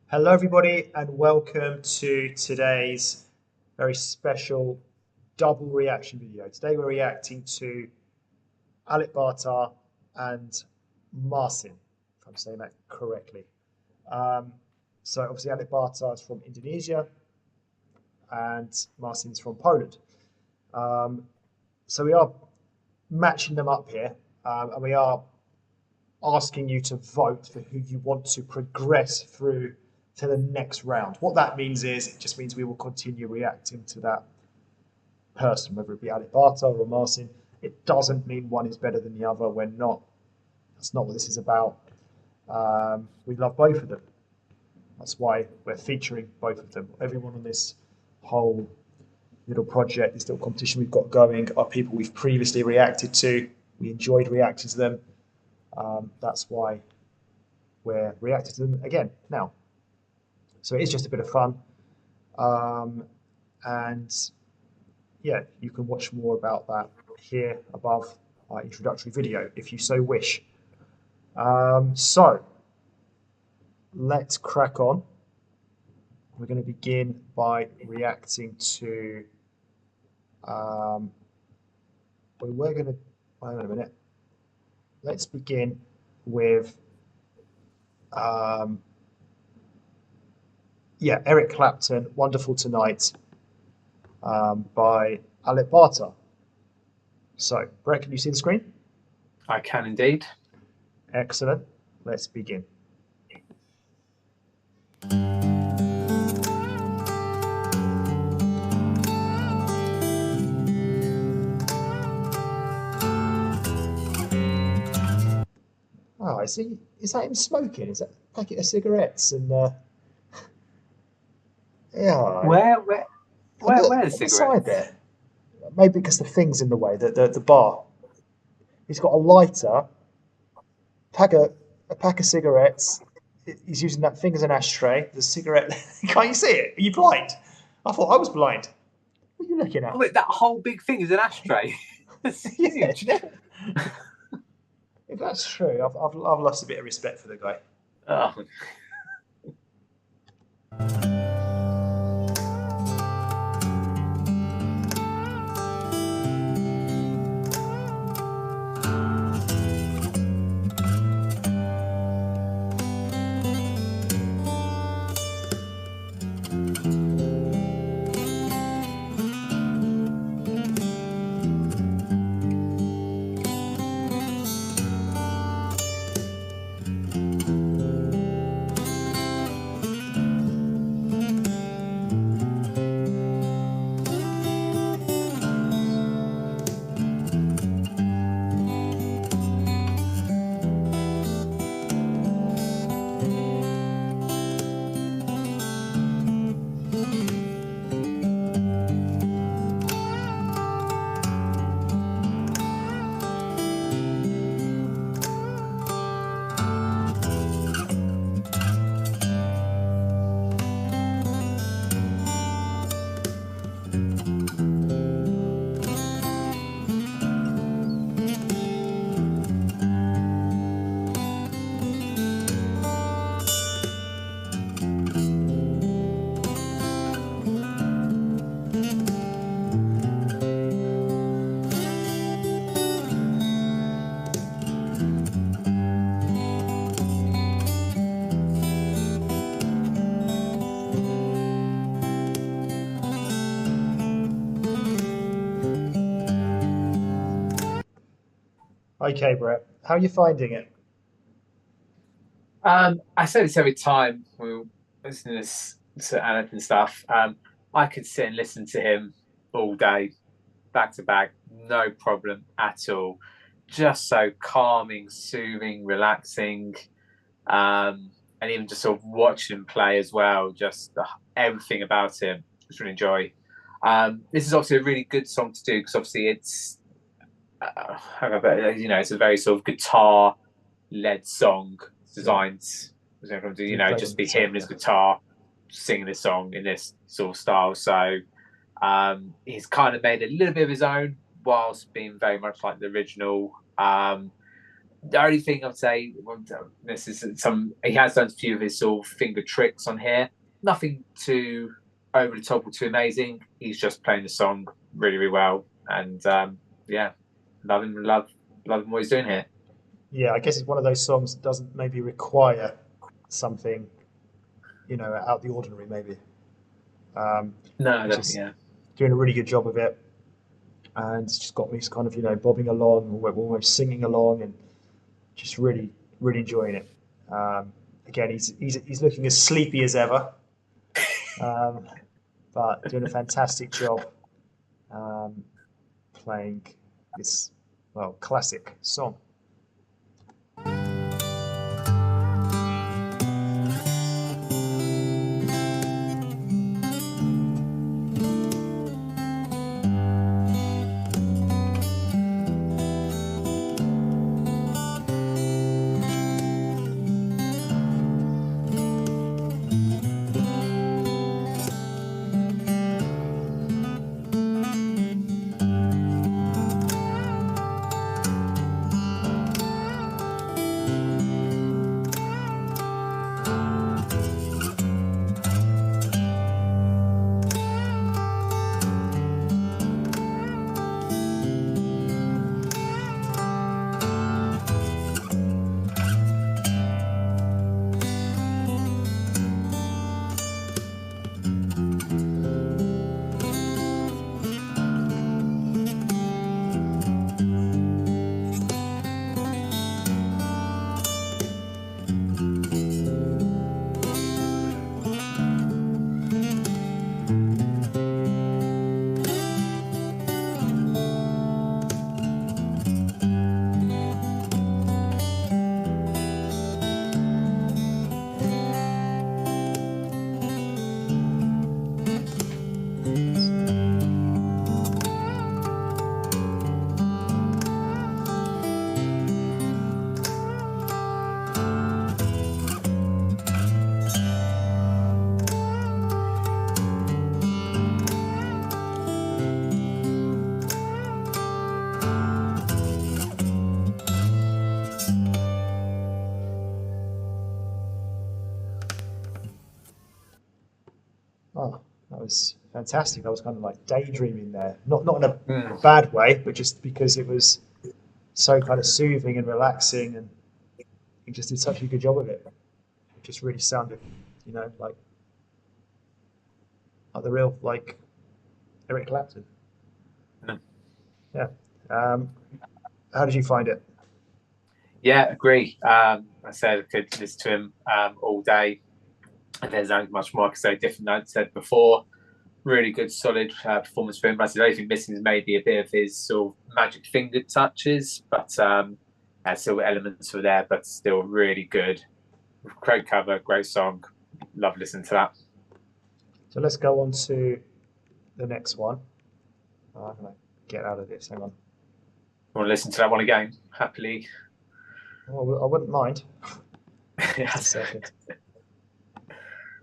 Hello, everybody, and welcome to today's very special double reaction video. Today, we're reacting to Alip Ba Ta and Marcin, if I'm saying that correctly. Um, so, obviously, Alip Ba Ta is from Indonesia and Marcin's from Poland. Um, so, we are matching them up here, and we are asking you to vote for who you want to progress through to the next round. What that means is it just means we will continue reacting to that person, whether it be Alip Ba Ta or Marcin. It doesn't mean one is better than the other. We're not. That's not what this is about. We love both of them. That's why we're featuring both of them. Everyone on this whole little project, this little competition we've got going, are people we've previously reacted to. We enjoyed reacting to them. That's why we're reacting to them again now. So it is just a bit of fun. And yeah, you can watch more about that here above our introductory video if you so wish. So let's crack on. We're going to begin by reacting to. We're going to. Hang on a minute. Let's begin with. Eric Clapton, Wonderful Tonight, by Alip Ba Ta. So, Brett, can you see the screen? I can indeed. Excellent. Let's begin. Oh, is that him smoking? Is that a packet of cigarettes? And yeah, Where's on the side cigarettes? there. Maybe because the thing's in the way, the bar. He's got a lighter, a pack of cigarettes. He's using that thing as an ashtray. The cigarette. Can't you see it? Are you blind? I thought I was blind. What are you looking at? Oh, wait, that whole big thing is an ashtray. It's huge. Yeah. If that's true, I've lost a bit of respect for the guy. Oh. Okay, Brett, how are you finding it? I say this every time we listen to Alip and stuff. I could sit and listen to him all day, back to back, no problem at all. Just so calming, soothing, relaxing, and even just sort of watching him play as well. Just everything about him, just really enjoy. This is obviously a really good song to do because obviously it's it's a very sort of guitar-led song designed, just be him and his guitar singing this song in this sort of style. So he's kind of made a little bit of his own whilst being very much like the original. The only thing I'd say, well, this is he has done a few of his sort of finger tricks on here. Nothing too over the top or too amazing. He's just playing the song really, really well. And yeah, love him what he's doing here. Yeah, I guess it's one of those songs that doesn't maybe require something, out of the ordinary, maybe. No, Just yeah. doing a really good job of it. And it's just got me kind of, bobbing along, almost singing along, and just really, really enjoying it. Again, he's looking as sleepy as ever, but doing a fantastic job playing this, classic song. Oh, that was fantastic. I was kind of like daydreaming there. Not in a bad way, but just because it was so kind of soothing and relaxing, and he just did such a good job of it. It just really sounded, like the real Eric Clapton. Mm. Yeah. How did you find it? Yeah, agree. I said I could listen to him all day. And there's not much more I could say different than I said before. Really good, solid performance for him. I said the only thing missing is maybe a bit of his sort of magic finger touches, but still elements were there, but still really good. Great cover, great song. Love listening to that. So let's go on to the next one. I'm going to get out of this. Hang on. You want to listen to that one again? Happily. Well, I wouldn't mind. Yes. Just a second.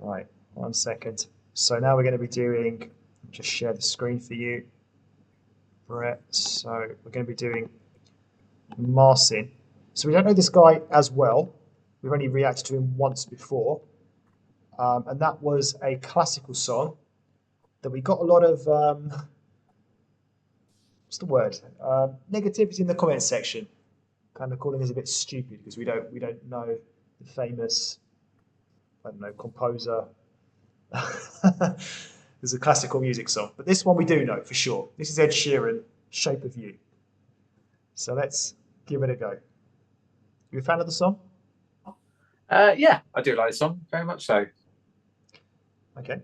Right, 1 second. So now we're going to be doing, just share the screen for you, Brett. So we're going to be doing Marcin. So we don't know this guy as well. We've only reacted to him once before. And that was a classical song that we got a lot of, what's the word? Negativity in the comments section. Kind of calling us a bit stupid because we don't know the famous, I don't know, composer. There's a classical music song, but this one we do know for sure. This is Ed Sheeran, Shape of You. So let's give it a go. You a fan of the song? Yeah, I do like the song, very much so. Okay.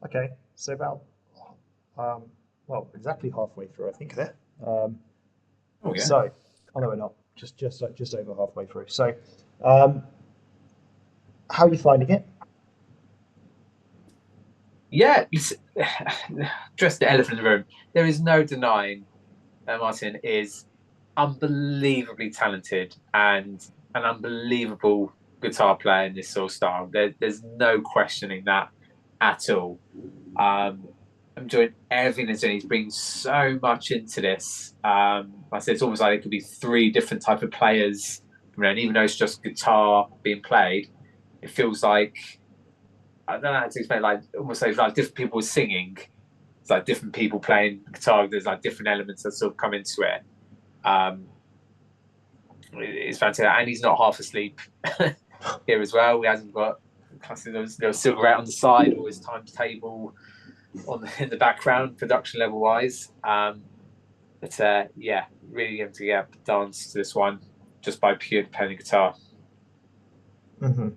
Okay, so about um, well, exactly halfway through, I think there. Um, Oh yeah. so, oh no, we're not. Just over halfway through. So, um, how are you finding it? Yeah, just the elephant in the room. There is no denying that Martin is unbelievably talented and an unbelievable guitar player in this sort of style. There's no questioning that at all. Um, I'm enjoying everything he's doing. He's bringing so much into this. Like I said, it's almost like it could be three different type of players. And even though it's just guitar being played, it feels like I don't know how to explain. Like almost like different people singing. It's like different people playing guitar. There's like different elements that sort of come into it. Um, it's fantastic, and he's not half asleep here as well. He hasn't got there was cigarette on the side or his timetable in the background, production level wise. But yeah, really going to get dance to this one just by pure playing the guitar. Hmm.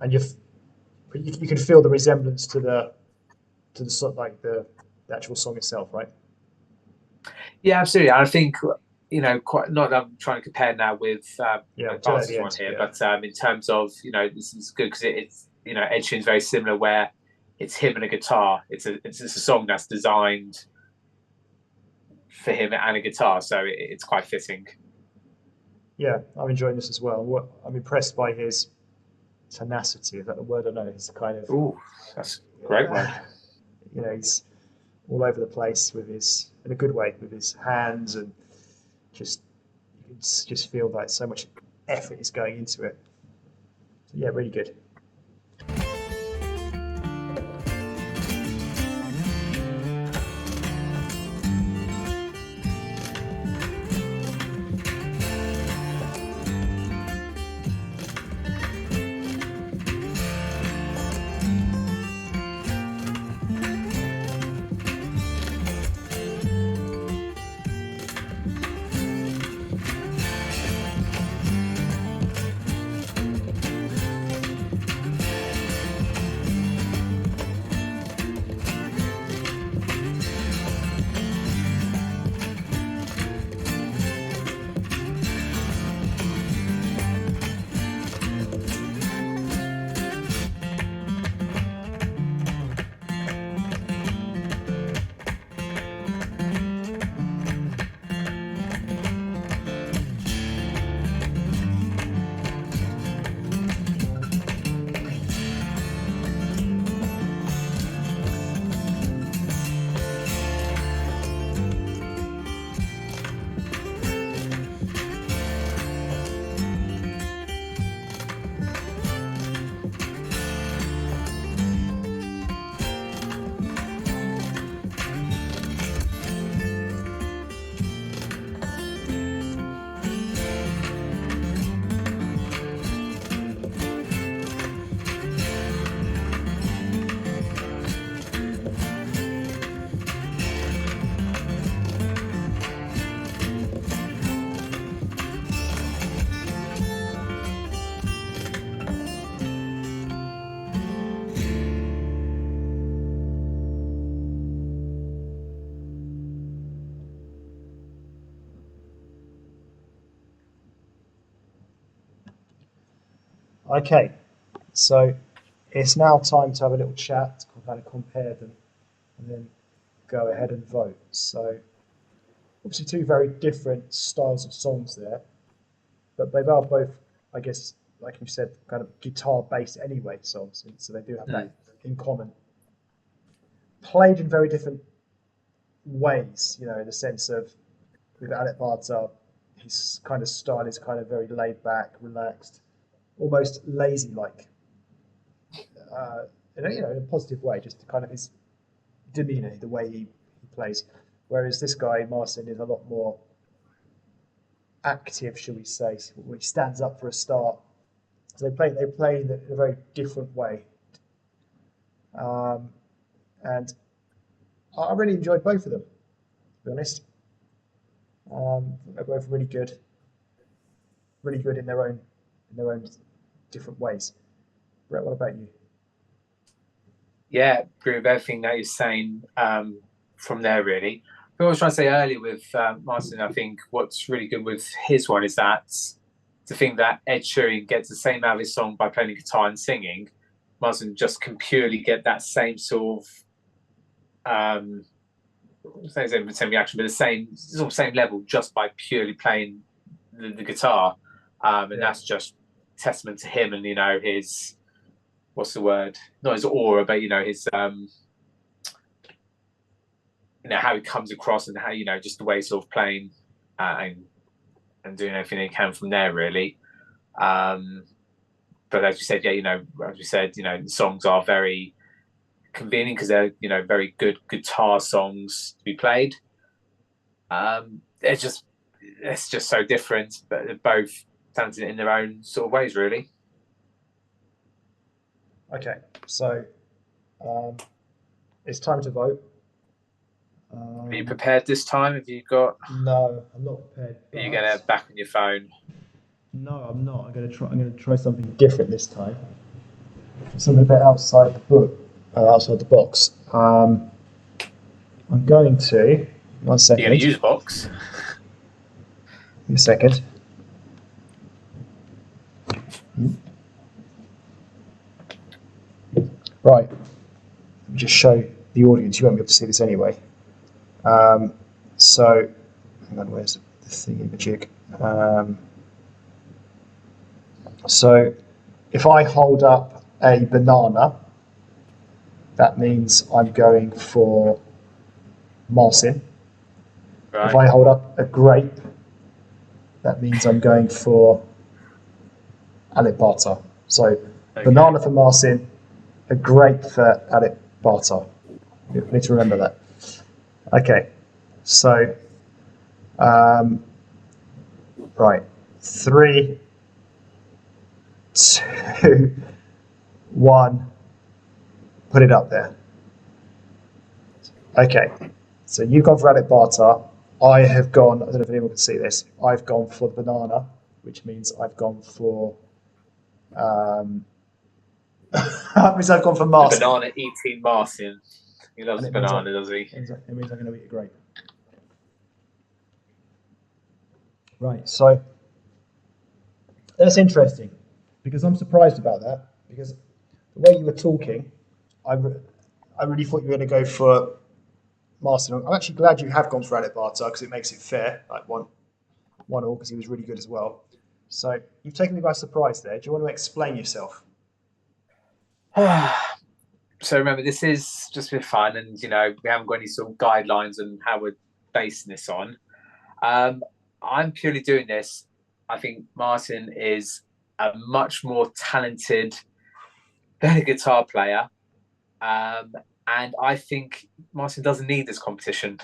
And you can feel the resemblance to the sort like the actual song itself, right? Yeah, absolutely. And I think quite not that I'm trying to compare now with Yeah, till at dance's the one end. here, Yeah. but in terms of this is good because it's Ed Sheeran's very similar where it's him and a guitar. It's a song that's designed for him and a guitar, so it's quite fitting. Yeah, I'm enjoying this as well. I'm impressed by his tenacity. Is that the word? I know. He's kind of, Ooh, that's a great word. he's all over the place with his, in a good way, with his hands and just, you can just feel like so much effort is going into it. So yeah, really good. Okay, so it's now time to have a little chat to kind of compare them and then go ahead and vote. So obviously two very different styles of songs there, but they are both, I guess, like you said, kind of guitar based anyway songs, so they do have that Mm. in common. Played in very different ways, in the sense of with Alip Ba Ta, his kind of style is kind of very laid back, relaxed, almost lazy like, in a positive way, just kind of his demeanor, the way he plays. Whereas this guy, Marcin, is a lot more active, shall we say, which stands up for a start. So they play in a very different way, um, and I really enjoyed both of them. To be honest, they're both really good in their own different ways. Brett, what about you? Yeah, agree with everything that you're saying from there, really. But I was trying to say earlier with Martin, I think what's really good with his one is that to think that Ed Sheeran gets the same out of his song by playing the guitar and singing, Martin just can purely get that same sort of same reaction, but the same sort of same level just by purely playing the guitar, and Yeah. that's just testament to him and his what's the word? Not his aura, but his how he comes across and how just the way he's sort of playing and doing everything he can from there, really. But as you said, as you said, the songs are very convenient because they're very good guitar songs to be played. It's just so different, but they're both talented in their own sort of ways, really. Okay, so it's time to vote. Are you prepared this time? Have you got? No, I'm not prepared. Are you going to back on your phone? No, I'm not. I'm gonna try something different this time. Something a bit outside the book, outside the box. I'm going to. 1 second. You're going to use box. Give me a second. Right. Let me just show the audience. You won't be able to see this anyway. So, hang on. Where's the thingy-majig? So, if I hold up a banana, that means I'm going for Marcin. Right. If I hold up a grape, that means I'm going for Alip Ba Ta. So, Okay. banana for Marcin, a grape for Alip Ba Ta. You need to remember that. Okay, so, right, 3, 2, 1, put it up there. Okay, so you've gone for Alip Ba Ta. I have gone, I don't know if anyone can see this, I've gone for the banana, which means I've gone for, which means I've gone for Marcin. The banana eating Marcin. He loves banana, does he? It means I'm going to eat a grape. Right, so that's interesting because I'm surprised about that because the way you were talking, I really thought you were going to go for Marcin. I'm actually glad you have gone for Alip Ba Ta because it makes it fair, like 1-1 because he was really good as well. So you've taken me by surprise there. Do you want to explain yourself? So remember, this is just for fun, and we haven't got any sort of guidelines on how we're basing this on. I'm purely doing this. I think Marcin is a much more talented, better guitar player, and I think Marcin doesn't need this competition.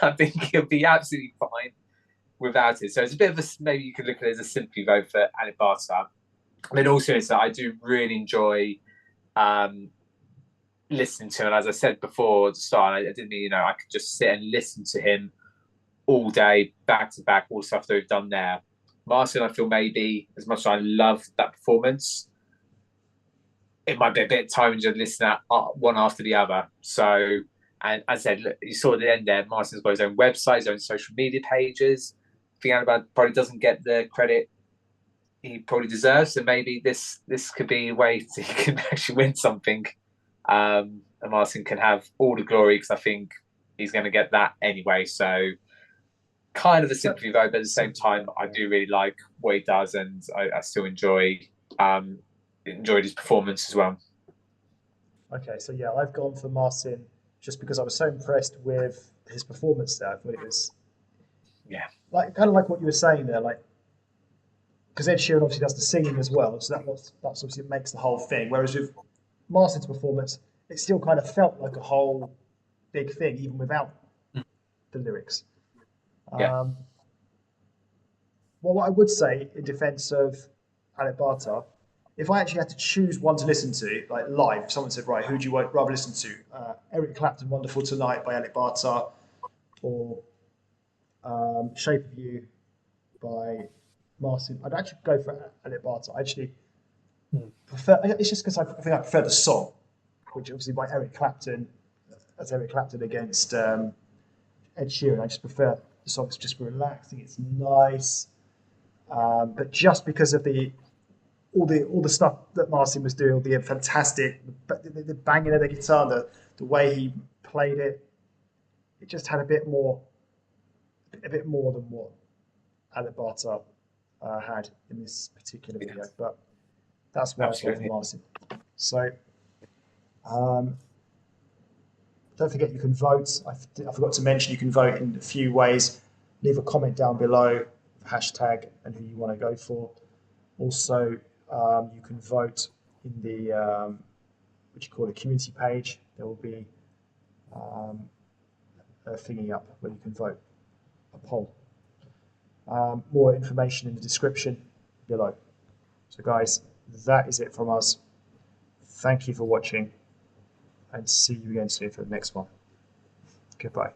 I think he'll be absolutely fine without it. So it's a bit of a, maybe you could look at it as a sympathy vote for Alip Ba Ta. But also, is that I do really enjoy listening to him. And as I said before at the start, I didn't mean, I could just sit and listen to him all day, back to back, all the stuff that we've done there. Marcin, I feel maybe, as much as I love that performance, it might be a bit tiring to listen at one after the other. So, and as I said, look, you saw at the end there, Marcin's got his own website, his own social media pages. I think Annabelle probably doesn't get the credit he probably deserves. So maybe this could be a way he can actually win something. And Marcin can have all the glory because I think he's going to get that anyway. So kind of a sympathy vote, but at the same time, I do really like what he does, and I still enjoyed his performance as well. Okay, so yeah, I've gone for Marcin just because I was so impressed with his performance there. I thought it was like kind of like what you were saying there, like because Ed Sheeran obviously does the singing as well, so that's obviously makes the whole thing. Whereas with Marcin's performance, it still kind of felt like a whole big thing, even without the lyrics. Yeah. Well, what I would say in defence of Alip Ba Ta, if I actually had to choose one to listen to, like live, if someone said, right, who do you rather listen to? Eric Clapton, Wonderful Tonight by Alip Ba Ta, or Shape of You by Marcin, I'd actually go for Alip Ba Ta. I actually prefer, it's just because I think I prefer the song. which obviously by Eric Clapton, that's Eric Clapton against Ed Sheeran. I just prefer the song. It's just relaxing. It's nice, but just because of all the stuff that Marcin was doing, all the fantastic, the banging of the guitar, the way he played it, it just had a bit more than what Alip Ba Ta had in this particular video. But that's why I go for Marcin. So don't forget you can vote. I forgot to mention you can vote in a few ways. Leave a comment down below, hashtag and who you want to go for. Also, you can vote in the what you call a community page. There will be a thingy up where you can vote, a poll. More information in the description below. So guys, that is it from us. Thank you for watching and see you again soon for the next one. Goodbye.